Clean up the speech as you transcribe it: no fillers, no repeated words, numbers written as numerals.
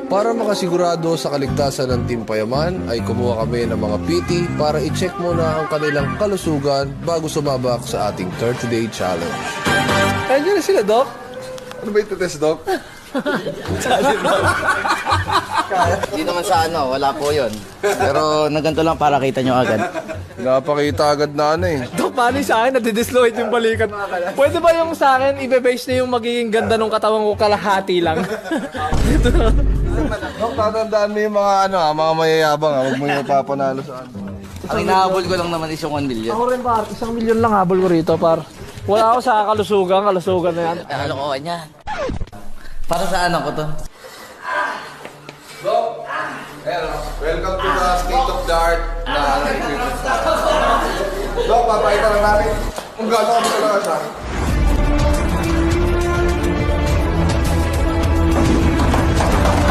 Para makasigurado sa kaligtasan ng Team Payaman ay kumuha kami ng mga PT para i-check muna ang kanilang kalusugan bago sumabak sa ating 30-day challenge. Andiyan na sila, Doc. Ano ba yung test, Doc? Hindi naman sa ano, wala po yun. Pero naganto lang para kita nyo agad. Napakita agad na ano eh. Dok, paano yung sa akin? Nadidislocate yung balikat. Pwede ba yung sa akin, ibe-base na yung magiging ganda ng katawan ko kalahati lang? Dok, tatandaan mo yung mga mga mayayabang ha. Huwag mo yung papanalo sa ano. Ang inahabol ko lang naman is yung 1 million. Ako rin par, 1 milyon lang habol ko rito par. Wala ako sa kalusugan na yan. Kalokohan yan. Para sa ano ko to? Dok, welcome to the state of the art na equipment. Dok, papakita lang natin kung gano'n kami talaga siya.